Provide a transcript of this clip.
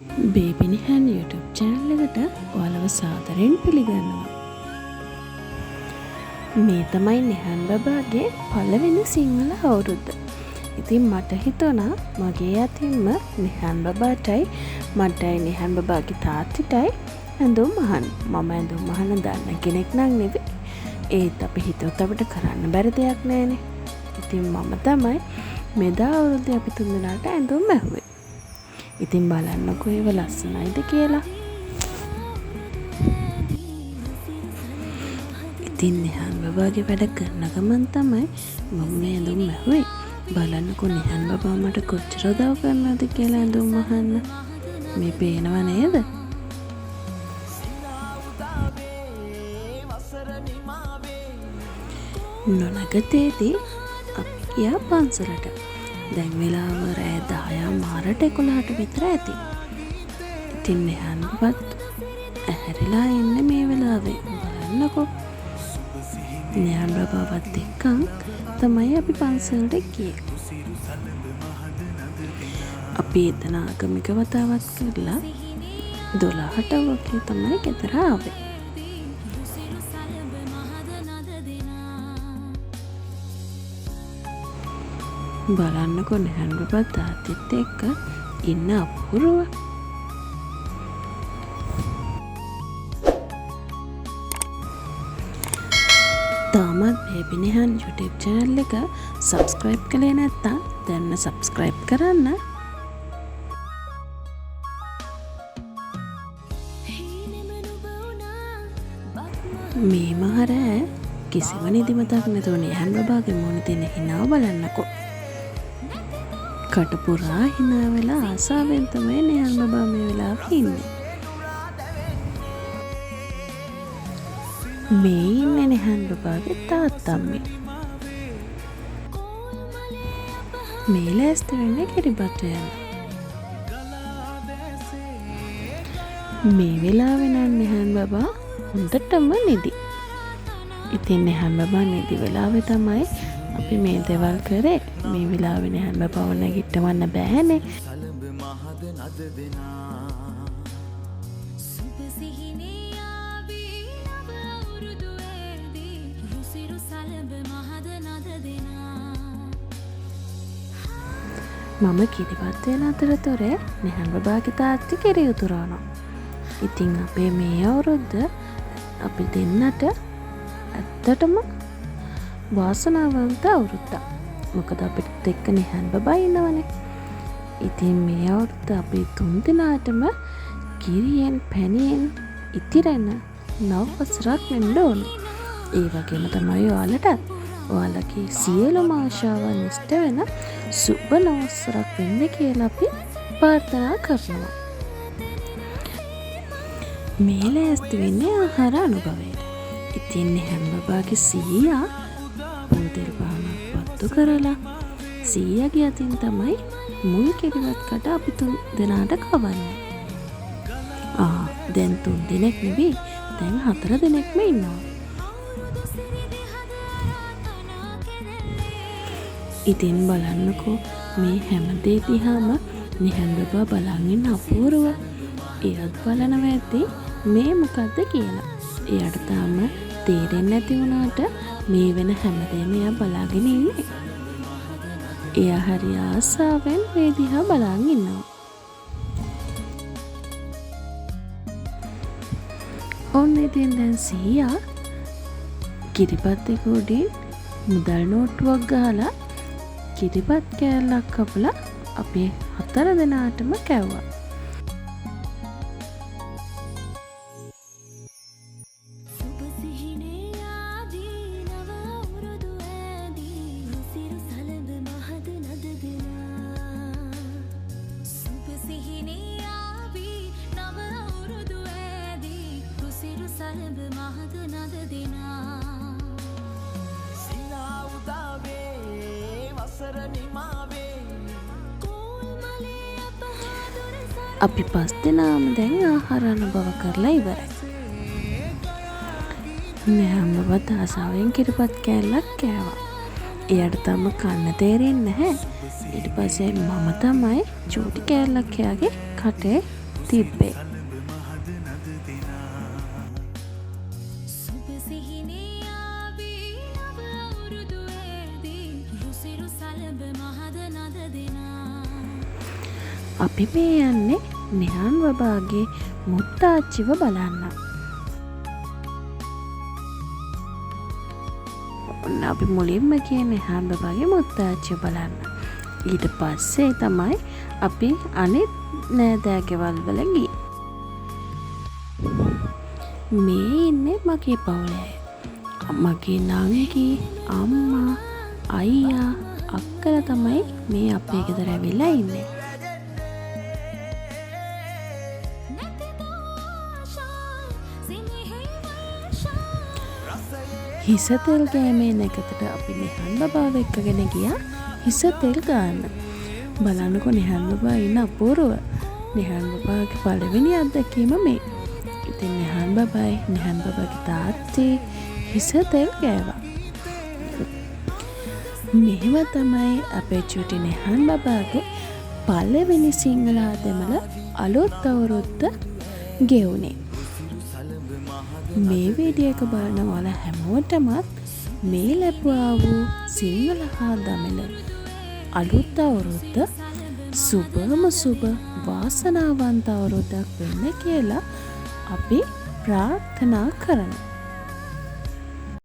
Baby නිහන් YouTube channel එකට ඔයාලව සාදරයෙන් පිළිගන්නවා. මේ තමයි නිහන් බබාගේ පළවෙනි සිංහල අවුරුද්ද. ඉතින් මට හිතුණා මගේ අතින්ම නිහන් බබාටයි මටයි නිහන් බබාගේ තාත්තටයි ඇඳුම් අහන්න. මම ඇඳුම් අහන්න දන්න කෙනෙක් නම් නෙවෙයි. ඒත් අපි හිතුවත් අපිට කරන්න බැරි දෙයක් නෑනේ. ඉතින් මම තමයි මෙදා අවුරුද්දේ අපි තුන්දෙනාට ඇඳුම් ඇහුවේ. ඉතින් බලන්නකෝ ඒව ලස්සනයිද කියලා. ඉතින් නිහන් බබාගේ වැඩ කරන ගමන් තමයි මම මේ ඇඳුම් ඇහුවේ. බලන්නකෝ නිහන් බබා මට කොච්චර උදව් කරනවද කියලා ඇඳුම් අහන්න. මේ පේනව නේද? නොනගතේදී අපි ගියා පන්සලට. දැන් වෙලාව රෑ 10 මාරට 11ට විතර ඇති. ඉතින් නිහන් බබත් ඇහැරිලා ඉන්නේ මේ වෙලාවේ. බලන්නකෝ. නිහන් බබාවත් එක්කන් තමයි අපි පන්සලට ගියේ. අපි එතන ආගමික වතාවක් කරලා 12ට වගේ තමයි ගෙදර ආවේ. බලන්නකෝ නිහන් බබා තාත්තත් එක්ක ඉන්න අපූර්ව. තාමත් බේබි නිහන් YouTube channel එක subscribe කළේ නැත්නම් දැන් subscribe කරන්න. මේ මහරෑ කිසිම නිදිමතක් නැතුව නිහන් බබාගේ මුණ තියෙන හිනාව බලන්නකෝ. කටපුරා hina වෙලා ආසාවෙන් තමයි නිහන් බබා මේ වෙලාවේ ඉන්නේ. මේ ඉන්නේ නිහන් බබාගේ තාත්තම්මි. මේ ලෑස්ති වෙන්නේ කිරිබත් යන්න. මේ වෙලාවේ නම් නිහන් බබා හොඳටම නිදි. ඉතින් නිහන් බබා නිදි වෙලාවේ තමයි අපි මේ දේවල් කරේ. මේ වෙලාවේ නිහන් බබාව නැගිටවන්න බෑනේ. මම කිරිබත් වෙන අතරතුරේ නිහන් බබාගේ තාත්ති කිරි උතුරනවා. ඉතින් අපේ මේ අවුරුද්ද අපි දෙන්නට ඇත්තටම වාසනාවන්ත අවුරුද්දක්. මොකද අපිත් එක්ක නිහන් බබා ඉන්නවනේ. ඉතින් මේ අවුරුද්ද අපි තුන් දෙනාටම කිරියෙන් පැණියෙන් ඉතිරෙන නව වසරක් වෙන්න ඕනේ. ඒ වගේම තමයි ඔයාලගේ සියලුම ආශාවන් ඉෂ්ට වෙන සුබ නව වසරක් වෙන්න කියලා අපි ප්‍රාර්ථනා කරනවා. මේ ලෑස්ති වෙන්නේ ආහාර අනුභවයට. ඉතින් නිහන් බබාගේ සීයා පොතේ පානක් පත්තු කරලා සීයාගේ අතින් තමයි මුල් කිරිවත් කට අපි තුන් දෙනාට කවන්නේ. දැන් 3 දිනක් නෙවෙයි, දැන් 4 දිනක්ම ඉන්නවා. ඉතින් බලන්නකෝ මේ හැම දේ දිහාම නිහන් බබා බලන් ඉන්න අපූර්ව. එයාත් බලනවා ඇති මේ මොකද්ද කියලා. එයාට තාම තේරෙන්නේ නැති වුණාට මේ වෙන හැමදේම එයා බලාගෙන ඉන්නේ. එයා හරි ආසාවෙන් මේ දිහා බලන් ඉන්නවා. ඔන්න ඉතින් දැන් සීයා කිරිබත් එක උඩින් මුදල් නෝට්ටුවක් ගහලා කිරිබත් කෑල්ලක් කපලා අපේ 4 දෙනාටම කැව්වා. අපි 5 දෙනාම දැන් ආහාර අනුභව කරලා ඉවරයි. නිහන් බබා ආසාවෙන් කිරිබත් කෑල්ලක් කෑවා. එයාට තම කන්න තේරෙන්නේ නැහැ. ඊට පස්සේ මම තමයි චූටි කෑල්ලක් එයාගේ කටේ තිබ්බේ. අපි මේ යන්නේ නිහන් බබාගේ මුත්තාච්චිව බලන්න. ඔන්න අපි මුලින්ම කියන්නේ නිහන් බබාගේ මුත්තාච්චිව බලන්න. ඊට පස්සේ තමයි අපි අනිත් නෑදෑ ගෙවල් වල ගියේ. මේ ඉන්නේ මගේ පවුලේ. මගේ නංගි, අම්මා, අයියා, අක්කලා තමයි මේ අපේ ගෙදර ඇවිල්ලා ඉන්නේ. හිස තෙල් ගෑමෙන් එකකට අපි නිහන් බබාව එක්කගෙන ගියා හිස තෙල් ගන්න. බලන්නකො නිහන් බබා ඉන්න අපූර්ව. නිහන් බබාගේ පළවෙනි අත්දැකීම මේ. ඉතින් නිහන් බබාගේ තාත්තේ හිස තෙල් ගෑවා. මෙහෙම තමයි අපේ චුටි නිහන් බබාගේ පළවෙනි සිංහල දෙමළ අලුත් අවුරුද්ද ගෙවුනේ. මේ වීඩියෝ එක බලන ඔයාලා හැමෝටමත් මේ ලැබුවා වූ සිංහල හා දමිළ අලුත් අවුරුද්ද සුබම සුබ වාසනාවන්ත අවුරුද්දක් වෙන්න කියලා අපි ප්‍රාර්ථනා කරනවා.